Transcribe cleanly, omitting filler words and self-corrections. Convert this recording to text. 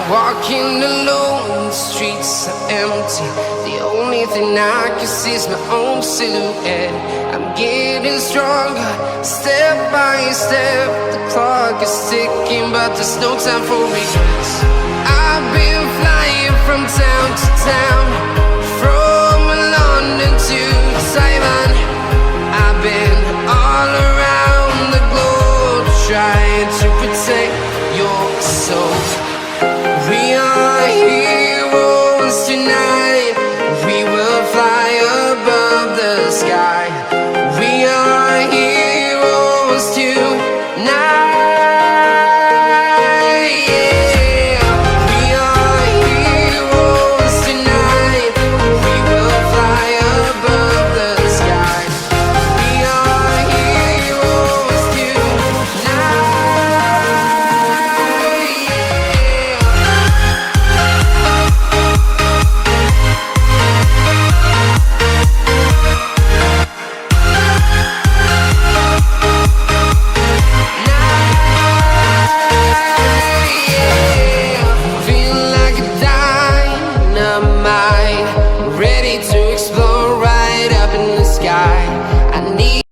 Walking alone, the streets are empty. The only thing I can see is my own silhouette. I'm getting stronger, step by step. The clock is ticking, but there's no time for regrets. I've been flying from town to town, from London to Taiwan. I've been all around the globe, trying to protect your soul. We are heroes tonight. We will fly above the sky. We are heroes tonight. Yeah. We are heroes tonight. We will fly above the sky. We are heroes tonight. Feel like a dynamite, ready to explode.